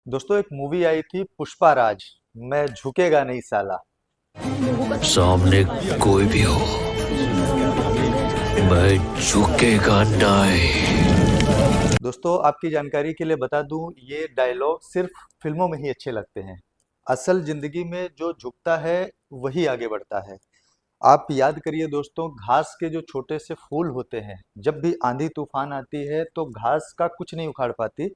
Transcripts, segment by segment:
दोस्तों एक मूवी आई थी पुष्पा राज। मैं झुकेगा नहीं साला। सामने कोई भी हो, मैं झुकेगा नहीं। दोस्तों आपकी जानकारी के लिए बता दूं, ये डायलॉग सिर्फ फिल्मों में ही अच्छे लगते हैं। असल जिंदगी में जो झुकता है वही आगे बढ़ता है। आप याद करिए दोस्तों, घास के जो छोटे से फूल होते हैं, जब भी आंधी तूफान आती है तो घास का कुछ नहीं उखाड़ पाती।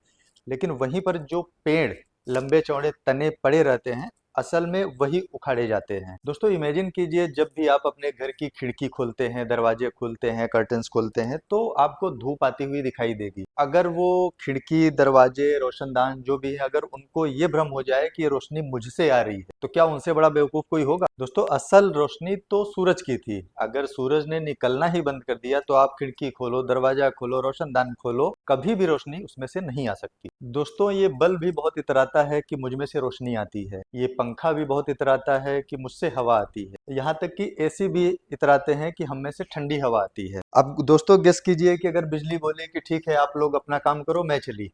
लेकिन वहीं पर जो पेड़ लंबे चौड़े तने पड़े रहते हैं, असल में वही उखाड़े जाते हैं। दोस्तों इमेजिन कीजिए, जब भी आप अपने घर की खिड़की खोलते हैं, दरवाजे खोलते हैं, कर्टन्स खोलते हैं, तो आपको धूप आती हुई दिखाई देगी। अगर वो खिड़की, दरवाजे, रोशनदान जो भी है, अगर उनको ये भ्रम हो जाए कि ये रोशनी मुझसे आ रही है, तो क्या उनसे बड़ा बेवकूफ कोई होगा? दोस्तों असल रोशनी तो सूरज की थी। अगर सूरज ने निकलना ही बंद कर दिया तो आप खिड़की खोलो, दरवाजा खोलो, रोशनदान खोलो, कभी भी रोशनी उसमें से नहीं आ सकती। दोस्तों ये बल्ब भी बहुत इतराता है कि मुझ में से रोशनी आती है। ये पंखा भी बहुत इतराता है कि मुझसे हवा आती है। यहाँ तक कि एसी भी इतराते हैं कि हम में से ठंडी हवा आती है। अब दोस्तों गेस कीजिए कि अगर बिजली बोले कि ठीक है आप लोग अपना काम करो, मैं चली,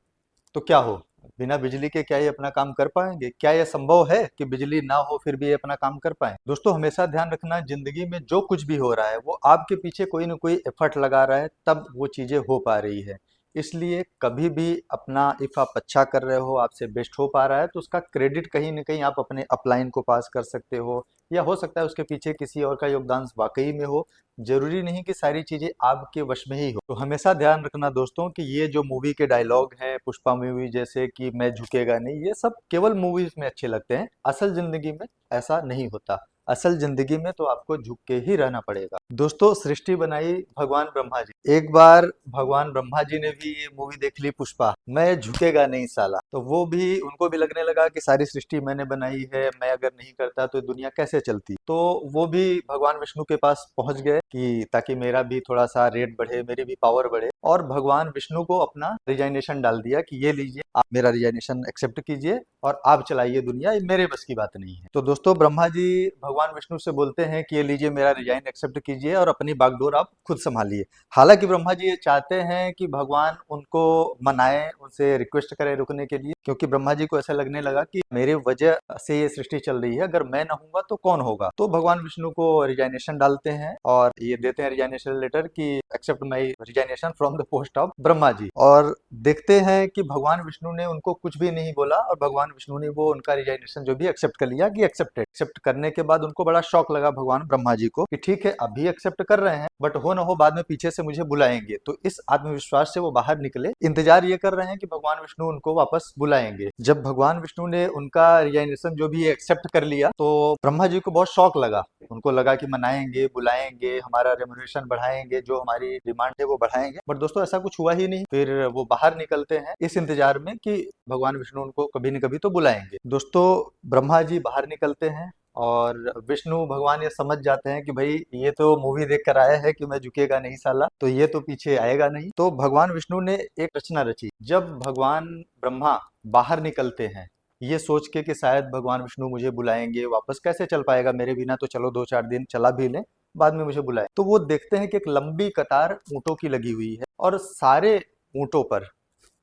तो क्या हो? बिना बिजली के क्या ये अपना काम कर पाएंगे? क्या यह संभव है कि बिजली ना हो फिर भी ये अपना काम कर पाए? दोस्तों हमेशा ध्यान रखना, जिंदगी में जो कुछ भी हो रहा है वो आपके पीछे कोई ना कोई एफर्ट लगा रहा है, तब वो चीजें हो पा रही है। इसलिए कभी भी अपना, इफ आप अच्छा कर रहे हो, आपसे बेस्ट हो पा रहा है, तो उसका क्रेडिट कहीं ना कहीं आप अपने अपलाइन को पास कर सकते हो, या हो सकता है उसके पीछे किसी और का योगदान वाकई में हो। जरूरी नहीं कि सारी चीजें आपके वश में ही हो। तो हमेशा ध्यान रखना दोस्तों कि ये जो मूवी के डायलॉग हैं, पुष्पा मूवी जैसे कि मैं झुकेगा नहीं, ये सब केवल मूवीज में अच्छे लगते हैं। असल जिंदगी में ऐसा नहीं होता। असल जिंदगी में तो आपको झुक के ही रहना पड़ेगा। दोस्तों सृष्टि बनाई भगवान ब्रह्मा जी। एक बार भगवान ब्रह्मा जी ने भी ये मूवी देख ली पुष्पा, मैं झुकेगा नहीं साला, तो वो भी, उनको भी लगने लगा कि सारी सृष्टि मैंने बनाई है, मैं अगर नहीं करता तो दुनिया कैसे चलती। तो वो भी भगवान विष्णु के पास पहुंच गए कि ताकि मेरा भी थोड़ा सा रेट बढ़े, मेरी भी पावर बढ़े, और भगवान विष्णु को अपना रिजाइनेशन डाल दिया कि ये लीजिए, आप मेरा रिजाइनेशन एक्सेप्ट कीजिए और आप चलाइए दुनिया, ये मेरे बस की बात नहीं है। तो दोस्तों ब्रह्मा जी भगवान विष्णु से बोलते हैं कि ये लीजिए मेरा रिजाइन एक्सेप्ट कीजिए और अपनी बागडोर आप खुद संभालिए। हालांकि ब्रह्मा जी ये चाहते हैं कि भगवान उनको मनाए, उनसे रिक्वेस्ट करें रुकने के लिए, क्योंकि ब्रह्मा जी को ऐसा लगने लगा कि मेरे वजह से ये सृष्टि चल रही है, अगर मैं ना हूंगा तो कौन होगा। तो भगवान विष्णु को रिजाइनेशन डालते हैं और ये देते हैं रिजाइनेशन लेटर कि accept my resignation from the post of Brahma ji. और देखते हैं कि भगवान विष्णु ने उनको कुछ भी नहीं बोला और भगवान विष्णु ने वो उनका रिजाइनेशन जो भी एक्सेप्ट कर लिया कि एक्सेप्टेड। एक्सेप्ट करने के बाद उनको बड़ा शौक लगा भगवान ब्रह्मा जी को कि ठीक है अभी एक्सेप्ट कर रहे हैं, बट हो ना हो बाद में पीछे से मुझे बुलाएंगे। तो इस आत्मविश्वास से वो बाहर निकले, इंतजार ये कर रहे हैं कि भगवान विष्णु उनको वापस बुलाएंगे। जब भगवान विष्णु ने उनका रिजाइनेशन जो भी एक्सेप्ट कर लिया तो ब्रह्मा जी को बहुत शौक लगा। उनको लगा कि मनाएंगे, बुलाएंगे, हमारा रेम्युनरेशन बढ़ाएंगे, जो हमारी डिमांड है वो बढ़ाएंगे। बट दोस्तों ऐसा कुछ हुआ ही नहीं। फिर वो बाहर निकलते हैं इस इंतजार में कि भगवान विष्णु उनको कभी न कभी तो बुलाएंगे। दोस्तों ब्रह्मा जी बाहर निकलते हैं और विष्णु भगवान ये समझ जाते हैं कि भाई ये तो मूवी देख कर आया है कि मैं झुकेगा नहीं साला, तो ये तो पीछे आएगा नहीं। तो भगवान विष्णु ने एक रचना रची। जब भगवान ब्रह्मा बाहर निकलते हैं ये सोच के कि शायद भगवान विष्णु मुझे बुलाएंगे, वापस कैसे चल पाएगा मेरे बिना, तो चलो 2-4 दिन चला भी लें, बाद में मुझे बुलाए। तो वो देखते हैं कि एक लंबी कतार ऊंटों की लगी हुई है और सारे ऊंटों पर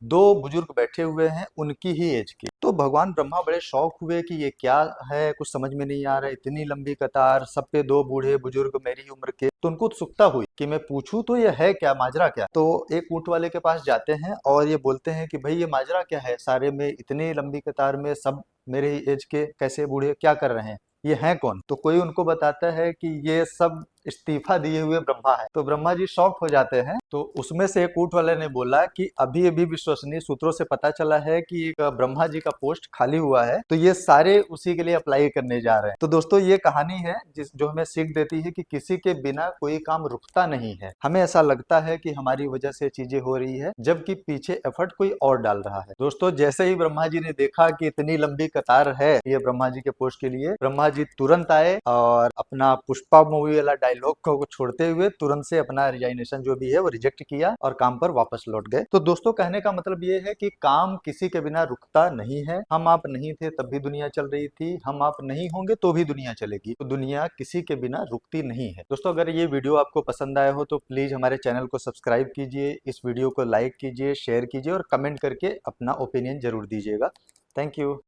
दो बुजुर्ग बैठे हुए हैं उनकी ही एज के। तो भगवान ब्रह्मा बड़े शौक हुए कि ये क्या है, कुछ समझ में नहीं आ रहा है, इतनी लंबी कतार, सब पे दो बूढ़े बुजुर्ग मेरी उम्र के। तो उनको उत्सुकता हुई कि मैं पूछूं तो ये है क्या, माजरा क्या। तो एक ऊंट वाले के पास जाते हैं और ये बोलते हैं कि भाई ये माजरा क्या है, सारे में इतनी लंबी कतार में सब मेरे ही एज के, कैसे बूढ़े, क्या कर रहे हैं, ये हैं कौन। तो कोई उनको बताता है कि ये सब इस्तीफा दिए हुए ब्रह्मा है। तो ब्रह्मा जी शॉक हो जाते हैं। तो उसमें से एक ऊंट वाले ने बोला कि अभी अभी विश्वसनीय सूत्रों से पता चला है कि एक ब्रह्मा जी का पोस्ट खाली हुआ है, तो ये सारे उसी के लिए अप्लाई करने जा रहे हैं। तो दोस्तों ये कहानी है जिस जो हमें सीख देती है कि किसी के बिना कोई काम रुकता नहीं है। हमें ऐसा लगता है कि हमारी वजह से चीजें हो रही है, जबकि पीछे एफर्ट कोई और डाल रहा है। दोस्तों जैसे ही ब्रह्मा जी ने देखा कि इतनी लंबी कतार है ये ब्रह्मा जी के पोस्ट के लिए, ब्रह्मा जी तुरंत आए और अपना पुष्पा मूवी वाला डायलॉग को छोड़ते हुए तुरंत से अपना रिजाइनेशन जो भी है वो रिजेक्ट किया और काम पर वापस लौट गए। तो दोस्तों कहने का मतलब ये है कि काम किसी के बिना रुकता नहीं है। हम आप नहीं थे तब भी दुनिया चल रही थी, हम आप नहीं होंगे तो भी दुनिया चलेगी। तो दुनिया किसी के बिना रुकती नहीं है। दोस्तों अगर ये वीडियो आपको पसंद आया हो तो प्लीज हमारे चैनल को सब्सक्राइब कीजिए, इस वीडियो को लाइक कीजिए, शेयर कीजिए और कमेंट करके अपना ओपिनियन जरूर दीजिएगा। Thank you.